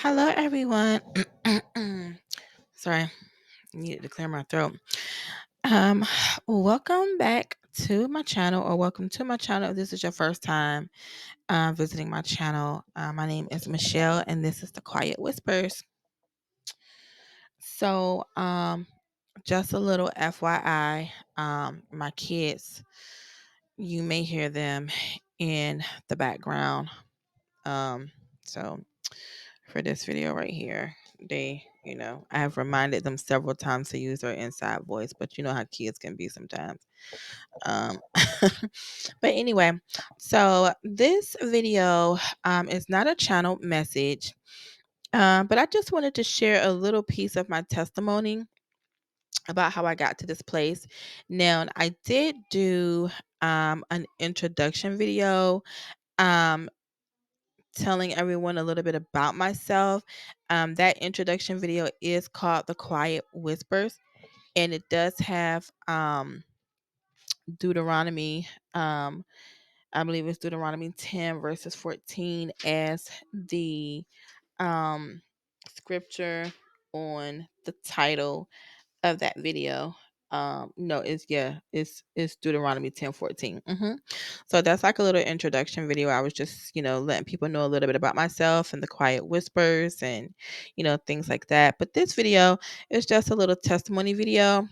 Hello, everyone. Sorry, I needed to clear my throat. Um, welcome back to my channel, or welcome to my channel. If this is your first time visiting my channel, my name is Michelle, and this is the Quiet Whispers. So, just a little FYI, my kids, you may hear them in the background. Um, so for this video right here. I have reminded them several times to use their inside voice, but you know how kids can be sometimes. Um, but anyway, so this video is not a channel message, but I just wanted to share a little piece of my testimony about how I got to this place. Now, I did do an introduction video. Um, Telling everyone a little bit about myself. That introduction video is called The Quiet Whispers, and it does have Deuteronomy. I believe it's Deuteronomy 10, verses 14, as the scripture on the title of that video. No, it's Deuteronomy 10:14. So that's like a little introduction video. I was just, letting people know a little bit about myself and the quiet whispers and, things like that. But this video is just a little testimony video.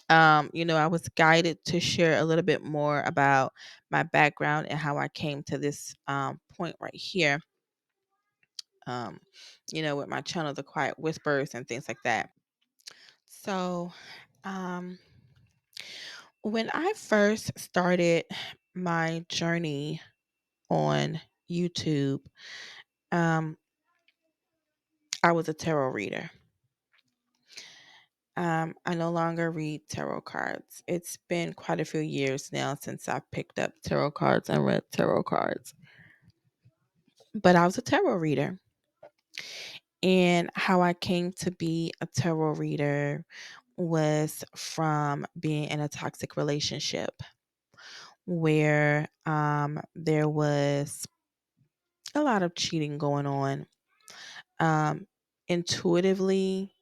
I was guided to share a little bit more about my background and how I came to this point right here. Um, with my channel, The Quiet Whispers and things like that. So, um, when I first started my journey on YouTube, um, I was a tarot reader. I no longer read tarot cards. It's been quite a few years now since I picked up tarot cards and read tarot cards. But I was a tarot reader. And how I came to be a tarot reader was from being in a toxic relationship where there was a lot of cheating going on. Um, Intuitively,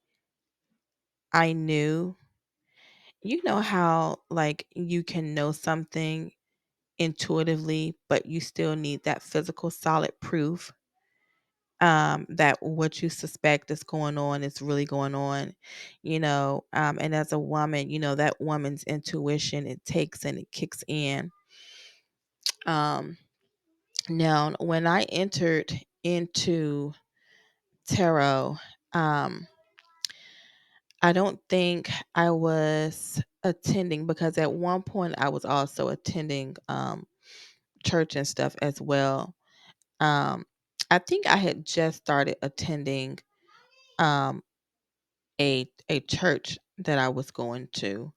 I knew, how like you can know something intuitively, but you still need that physical solid proof that what you suspect is going on is really going on, and as a woman, that woman's intuition, it takes and it kicks in. Um, Now, when I entered into tarot, um, I don't think I was attending because at one point I was also attending church and stuff as well. Um, I think I had just started attending um, a church that I was going to,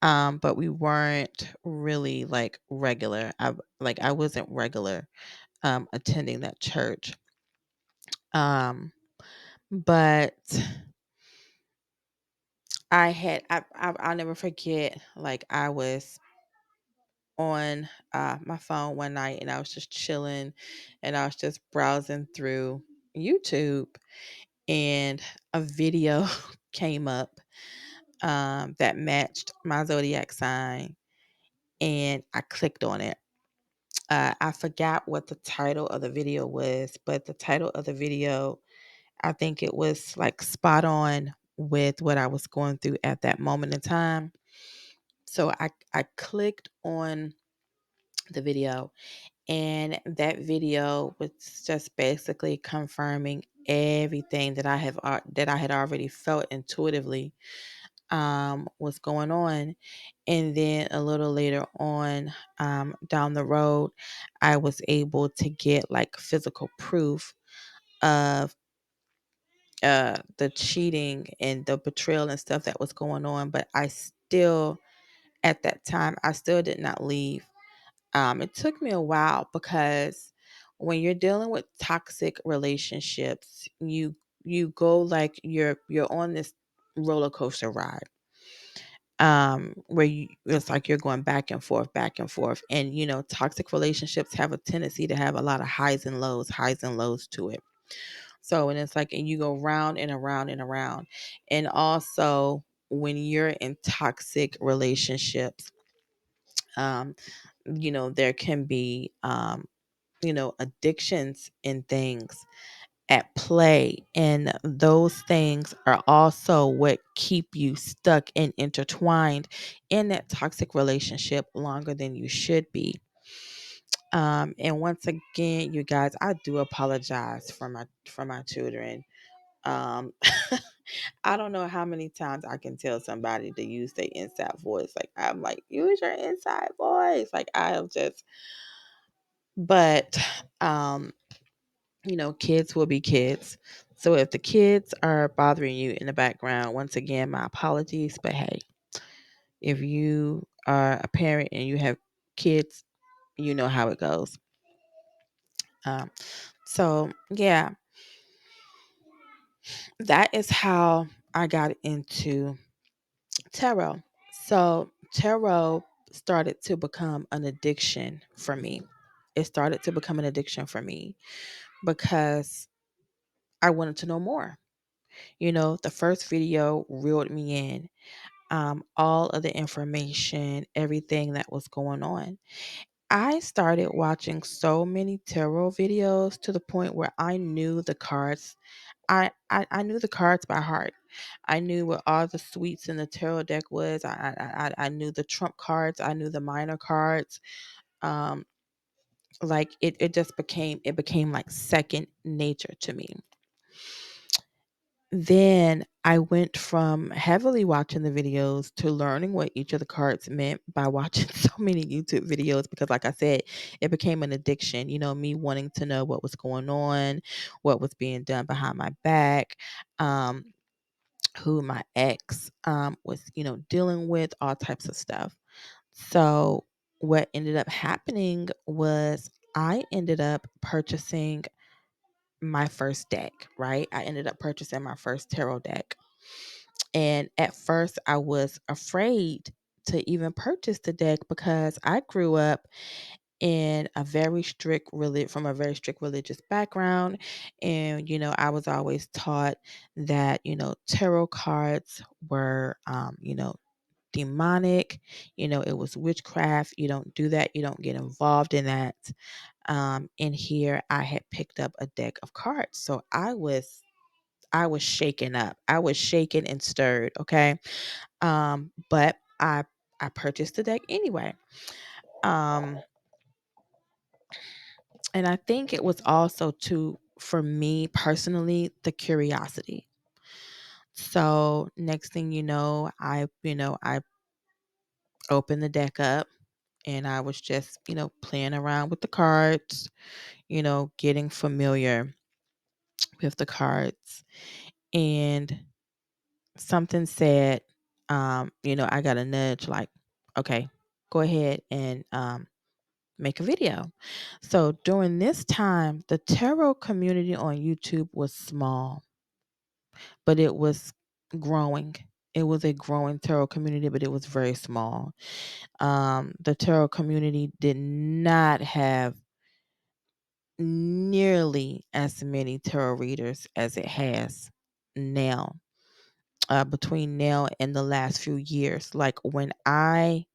but we weren't really like regular. I wasn't regular attending that church. But I'll never forget. Like I was on my phone one night and I was just chilling and I was just browsing through YouTube and a video came up that matched my zodiac sign and I clicked on it. I forgot what the title of the video was, but the title of the video, I think it was like spot on with what I was going through at that moment in time. So I clicked on the video, and that video was just basically confirming everything that I had already felt intuitively was going on. And then a little later on, down the road, I was able to get like physical proof of the cheating and the betrayal and stuff that was going on. But I still, at that time, I still did not leave. It took me a while because when you're dealing with toxic relationships, you go like you're on this roller coaster ride, where it's like you're going back and forth, and toxic relationships have a tendency to have a lot of highs and lows to it. So, and it's like, and you go round and around and around. And also, when you're in toxic relationships, um, there can be, addictions and things at play. And those things are also what keep you stuck and intertwined in that toxic relationship longer than you should be. And once again, you guys, I do apologize for my children. Um, I don't know how many times I can tell somebody to use their inside voice. Like I'm like, use your inside voice. Like I have just, but um, kids will be kids. So if the kids are bothering you in the background, once again, my apologies. But hey, if you are a parent and you have kids, you know how it goes. Um, so yeah, that is how I got into tarot. So tarot started to become an addiction for me. It started to become an addiction for me because I wanted to know more. The first video reeled me in. All of the information, everything that was going on. I started watching so many tarot videos to the point where I knew the cards. I knew the cards by heart. I knew what all the suites in the tarot deck was. I knew the trump cards. I knew the minor cards. Um, like it just became like second nature to me. Then I went from heavily watching the videos to learning what each of the cards meant by watching so many YouTube videos because, like I said, it became an addiction. Me wanting to know what was going on, what was being done behind my back, who my ex was, dealing with, all types of stuff. So, what ended up happening was I ended up purchasing my first deck, right? I ended up purchasing my first tarot deck. And at first, I was afraid to even purchase the deck because I grew up in a very strict from a very strict religious background, and I was always taught that tarot cards were demonic. It was witchcraft. You don't do that. You don't get involved in that. And here I had picked up a deck of cards, so I was shaken up. I was shaken and stirred, okay? But I purchased the deck anyway. Um, and I think it was also too for me personally the curiosity. So next thing I opened the deck up and I was just, playing around with the cards, getting familiar with the cards. And something said, I got a nudge like, okay, go ahead and make a video. So during this time, the tarot community on YouTube was small, but it was growing. It was a growing tarot community, but it was very small. The tarot community did not have nearly as many tarot readers as it has now. Between now and the last few years, like when I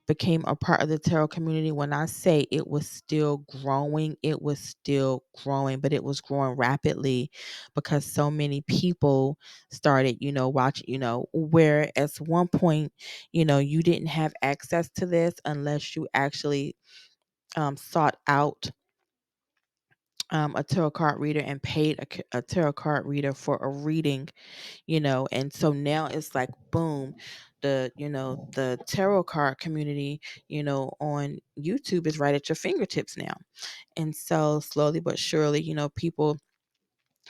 became a part of the tarot community, when I say it was still growing, it was still growing, but it was growing rapidly because so many people started, watching, where at one point, you didn't have access to this unless you actually sought out a tarot card reader and paid a tarot card reader for a reading, and so now it's like boom, the tarot card community, on YouTube is right at your fingertips now. And so slowly but surely, people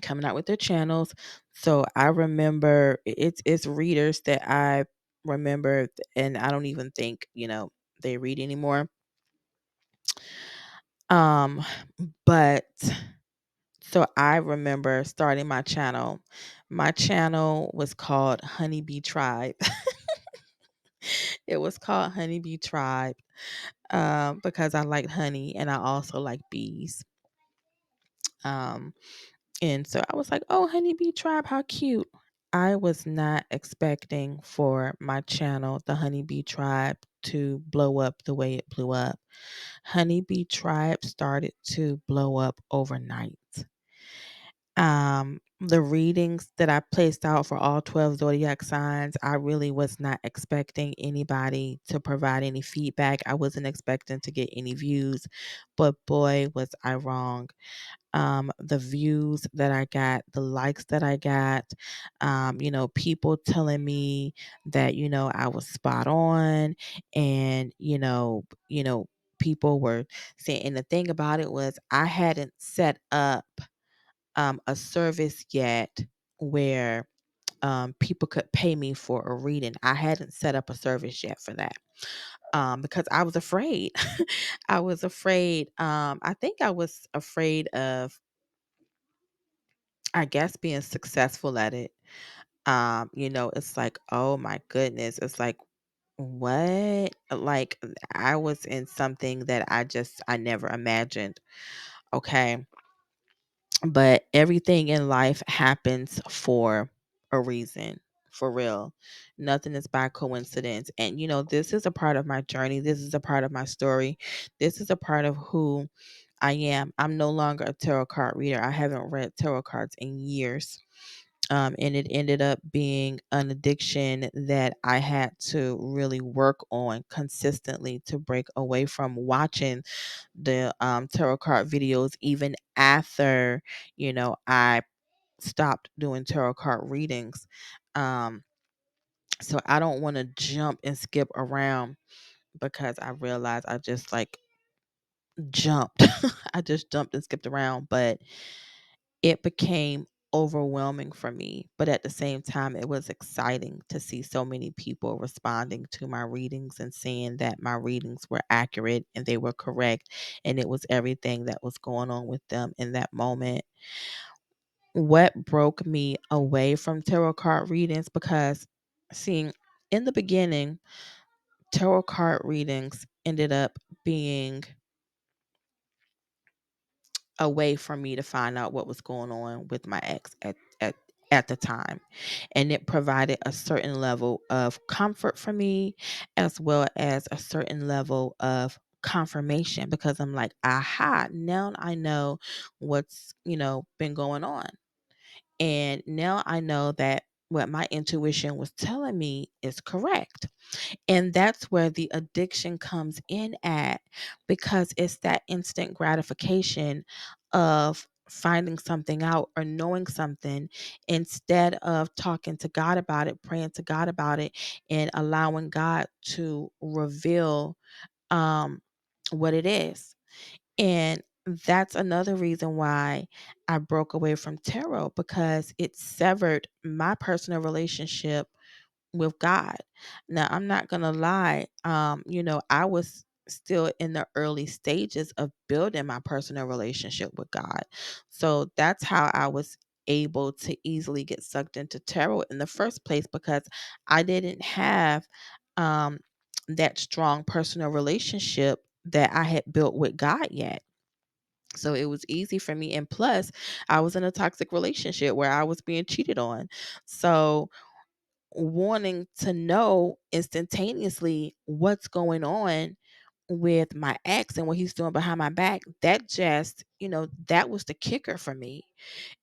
coming out with their channels. So I remember it's readers that I remember, and I don't even think, they read anymore. Um but So I remember starting my channel. My channel was called Honeybee Tribe. It was called Honeybee Tribe because I like honey and I also like bees. Um, And so I was like, "Oh, Honeybee Tribe, how cute." I was not expecting for my channel, the Honeybee Tribe, to blow up the way it blew up. Honeybee Tribe started to blow up overnight. The readings that I placed out for all 12 zodiac signs, I really was not expecting anybody to provide any feedback. I wasn't expecting to get any views, but boy, was I wrong. The views that I got, the likes that I got, people telling me that, I was spot on, and, people were saying, and the thing about it was I hadn't set up a service yet where people could pay me for a reading. I hadn't set up a service yet for that, because I was afraid. I was afraid. I think I was afraid of, I guess, being successful at it. It's like, oh my goodness. It's like, what? Like, I was in something that I never imagined. Okay. But everything in life happens for a reason, for real. Nothing is by coincidence. And, this is a part of my journey. This is a part of my story. This is a part of who I am. I'm no longer a tarot card reader. I haven't read tarot cards in years. And it ended up being an addiction that I had to really work on consistently to break away from watching the tarot card videos, even after, I stopped doing tarot card readings. Um, so I don't want to jump and skip around because I realized I just like jumped. I just jumped and skipped around, but it became overwhelming for me. But at the same time, it was exciting to see so many people responding to my readings and seeing that my readings were accurate and they were correct. And it was everything that was going on with them in that moment. What broke me away from tarot card readings, because seeing in the beginning, tarot card readings ended up being a way for me to find out what was going on with my ex at the time. And it provided a certain level of comfort for me, as well as a certain level of confirmation, because I'm like, aha, now I know what's, been going on. And now I know that what my intuition was telling me is correct. And that's where the addiction comes in at, because it's that instant gratification of finding something out or knowing something, instead of talking to God about it, praying to God about it, and allowing God to reveal um, what it is. And that's another reason why I broke away from tarot, because it severed my personal relationship with God. Now, I'm not going to lie. I was still in the early stages of building my personal relationship with God. So that's how I was able to easily get sucked into tarot in the first place, because I didn't have um, that strong personal relationship that I had built with God yet. So it was easy for me. And plus, I was in a toxic relationship where I was being cheated on. So wanting to know instantaneously what's going on with my ex and what he's doing behind my back, that just, that was the kicker for me.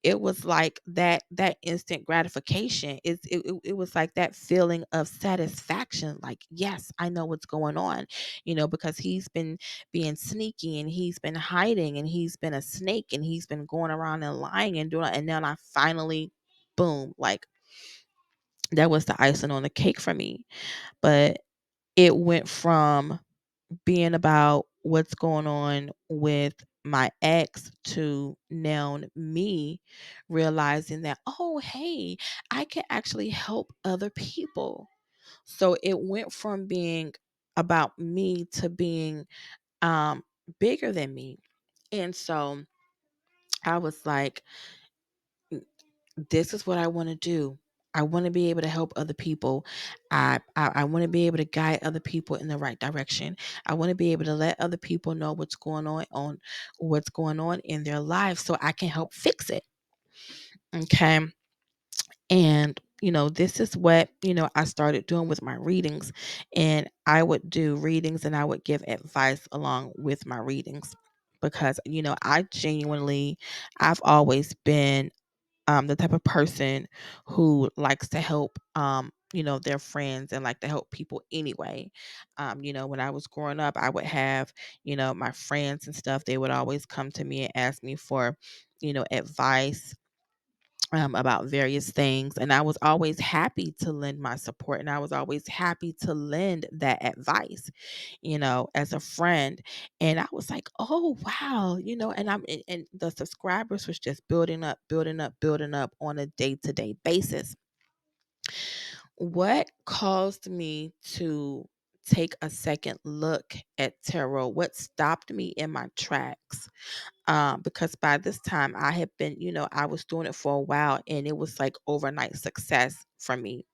It was like that instant gratification. It was like that feeling of satisfaction, like, yes, I know what's going on, because he's been being sneaky, and he's been hiding, and he's been a snake, and he's been going around and lying and doing, and then I finally, boom, like, that was the icing on the cake for me. But it went from being about what's going on with my ex to now me realizing that, oh, hey, I can actually help other people. So it went from being about me to being um bigger than me. And so I was like, this is what I want to do. I want to be able to help other people. I want to be able to guide other people in the right direction. I want to be able to let other people know what's going on in their lives, so I can help fix it. Okay. And, this is what, I started doing with my readings. And I would do readings and I would give advice along with my readings because, I've always been the type of person who likes to help, their friends and like to help people anyway. When I was growing up, I would have, my friends and stuff, they would always come to me and ask me for, advice about various things. And I was always happy to lend my support and I was always happy to lend that advice, as a friend. And I was like, oh, wow, and the subscribers was just building up, building up, building up on a day to day basis. What caused me to take a second look at tarot? What stopped me in my tracks? Because by this time I had been, I was doing it for a while and it was like overnight success for me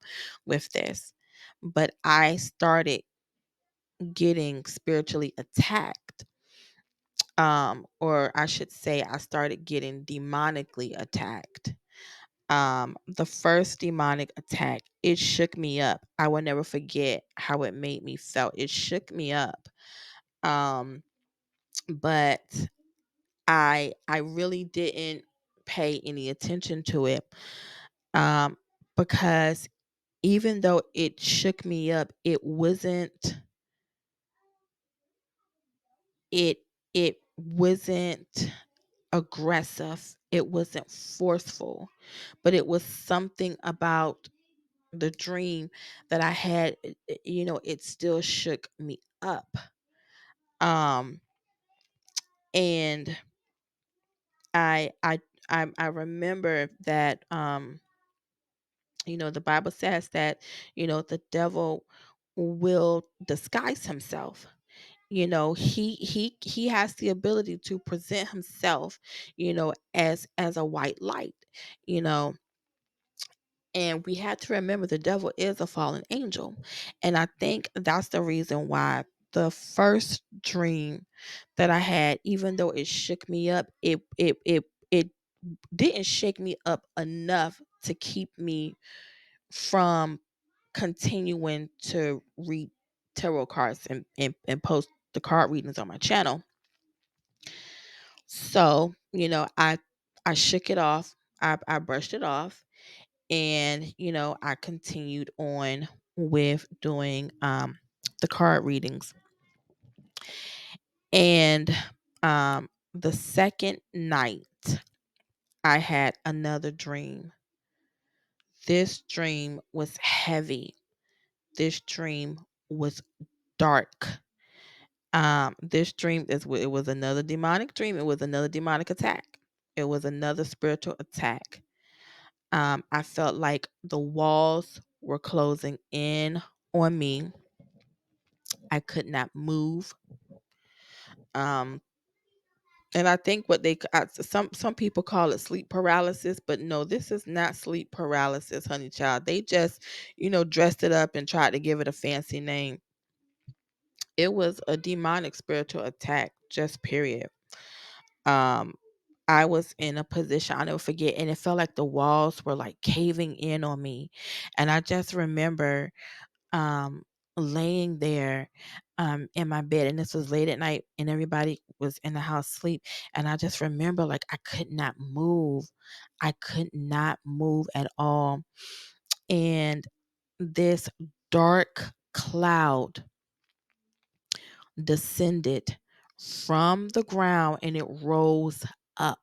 with this. But I started getting spiritually attacked. Or I should say, I started getting demonically attacked. The first demonic attack, it shook me up. I will never forget how it made me feel. It shook me up. Um, but I really didn't pay any attention to it, um, because even though it shook me up, it it wasn't aggressive. It wasn't forceful, but it was something about the dream that I had. It still shook me up. Um, and I I I remember that the Bible says that, the devil will disguise himself. He has the ability to present himself, as a white light, you know. And we had to remember the devil is a fallen angel. And I think that's the reason why the first dream that I had, even though it shook me up, it didn't shake me up enough to keep me from continuing to read tarot cards and post the card readings on my channel. So, I shook it off. I brushed it off and, I continued on with doing the card readings. And the second night I had another dream. This dream was heavy. This dream was dark. This dream it was another demonic dream. It was another demonic attack. It was another spiritual attack. I felt like the walls were closing in on me. I could not move. Um, and I think some people call it sleep paralysis, but no, this is not sleep paralysis, honey child. They just, dressed it up and tried to give it a fancy name. It was a demonic spiritual attack, just period. Um, I was in a position I'll never forget, and it felt like the walls were like caving in on me. And I just remember um laying there in my bed, and this was late at night and everybody was in the house asleep. And I just remember like I could not move. I could not move at all. And this dark cloud descended from the ground and it rose up.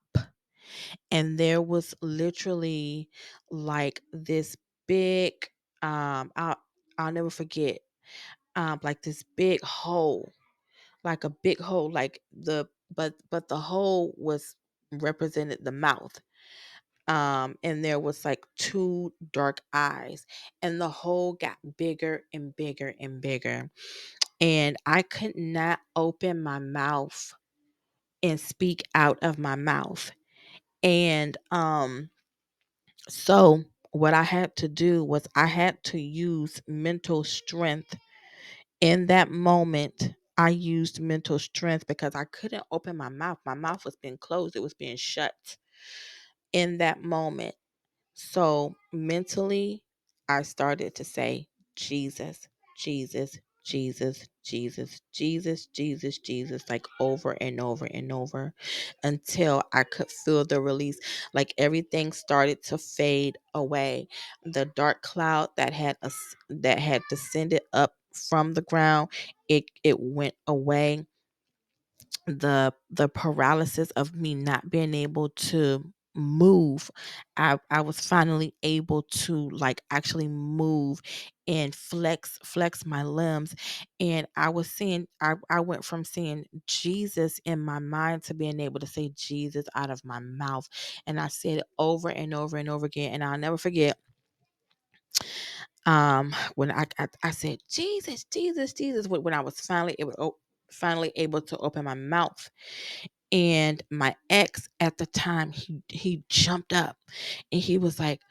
And there was literally like this big, I'll never forget, like this big hole, like a big hole, like but the hole was represented the mouth. And there was like two dark eyes, and the hole got bigger and bigger and bigger. And I could not open my mouth and speak out of my mouth. And so what I had to do was I had to use mental strength. In that moment, I used mental strength because I couldn't open my mouth. My mouth was being closed, it was being shut in that moment. So mentally, I started to say, Jesus, Jesus, Jesus, Jesus, Jesus, Jesus, Jesus, like over and over and over until I could feel the release. Like everything started to fade away. The dark cloud that had descended up from the ground, it went away. The paralysis of me not being able to move, I was finally able to like actually move and flex my limbs. And I went from seeing Jesus in my mind to being able to say Jesus out of my mouth. And I said it over and over and over again, and I'll never forget when I said Jesus, Jesus, Jesus, when I was finally able to open my mouth. And my ex at the time, he jumped up and he was like,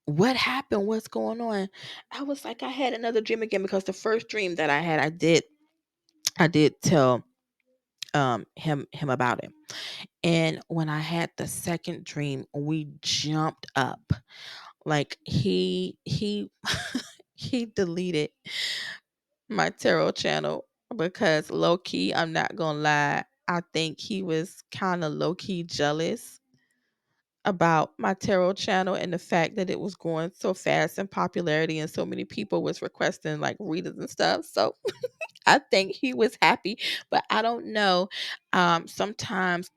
"What happened? What's going on?" I was like, "I had another dream again," because the first dream that I had, I did tell him about it. And when I had the second dream, we jumped up. Like he he deleted my tarot channel because low key, I'm not gonna lie, I think he was kind of low key jealous about my tarot channel and the fact that it was growing so fast in popularity and so many people was requesting like readers and stuff. So I think he was happy, but I don't know. Sometimes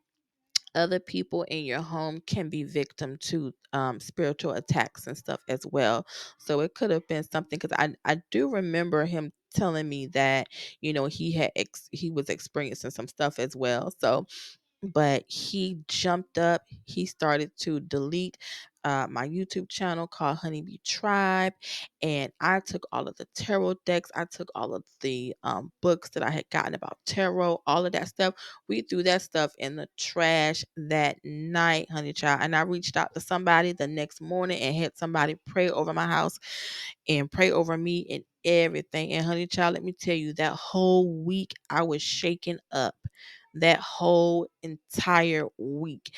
other people in your home can be victim to spiritual attacks and stuff as well. So it could have been something, because I do remember him telling me that he was experiencing some stuff as well. So but he jumped up. He started to delete my YouTube channel called Honeybee Tribe. And I took all of the tarot decks. I took all of the books that I had gotten about tarot, all of that stuff. We threw that stuff in the trash that night, honey child. And I reached out to somebody the next morning and had somebody pray over my house and pray over me and everything. And honey child, let me tell you, that whole week I was shaken up. That whole entire week.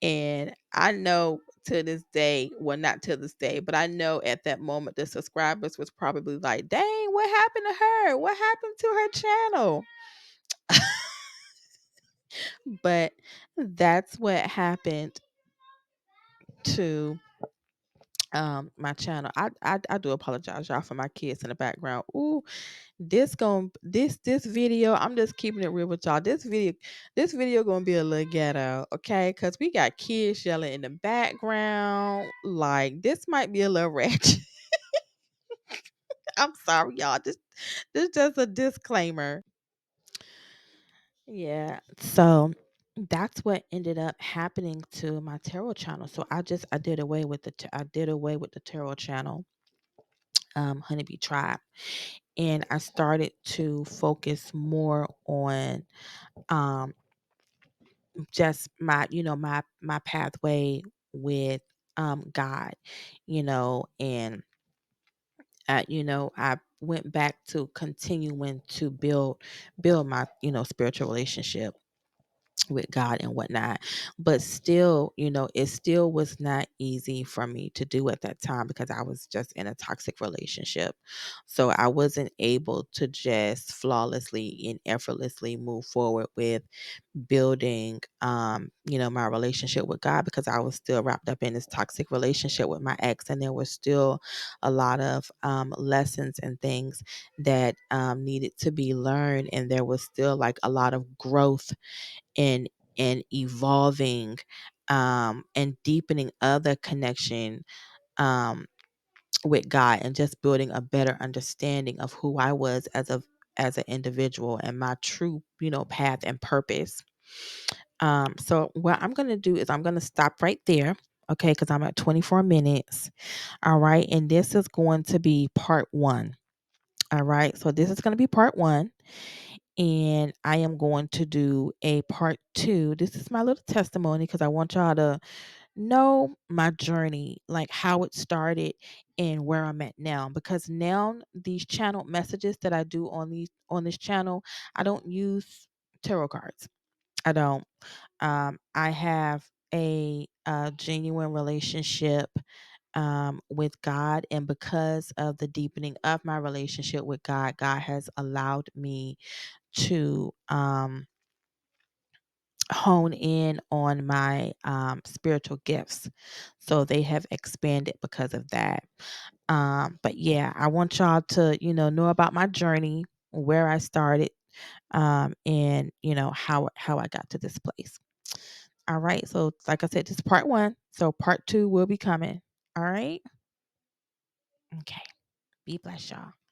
And I know to this day, well, not to this day, but I know at that moment the subscribers was probably like, dang, what happened to her? What happened to her channel? But that's what happened to my channel. I do apologize y'all for my kids in the background. Ooh, this video, I'm just keeping it real with y'all. This video gonna be a little ghetto, okay? Because we got kids yelling in the background. Like this might be a little ratchet. I'm sorry, y'all. This just a disclaimer. Yeah. So that's what ended up happening to my tarot channel. So I did away with I did away with the tarot channel, Honeybee Tribe, and I started to focus more on um just my pathway with God, and I went back to continuing to build my spiritual relationship with God and whatnot. But still, it still was not easy for me to do at that time because I was just in a toxic relationship. So I wasn't able to just flawlessly and effortlessly move forward with building my relationship with God, because I was still wrapped up in this toxic relationship with my ex, and there was still a lot of lessons and things that needed to be learned, and there was still like a lot of growth and evolving and deepening other connection um with God, and just building a better understanding of who I was as an individual and my true path and purpose. So what I'm going to do is I'm going to stop right there, okay, because I'm at 24 minutes. All right, and this is going to be part one. All right, so this is going to be part one, and I am going to do a part two. This is my little testimony because I want y'all to know my journey, like how it started and where I'm at now. Because now these channel messages that I do on this channel, I don't use tarot cards. I don't. I have a genuine relationship with God. And because of the deepening of my relationship with God, God has allowed me to hone in on my spiritual gifts. So they have expanded because of that. But yeah, I want y'all to, know about my journey, where I started, and how I got to this place. All right. So like I said, this is part one. So part two will be coming. All right. Okay. Be blessed, y'all.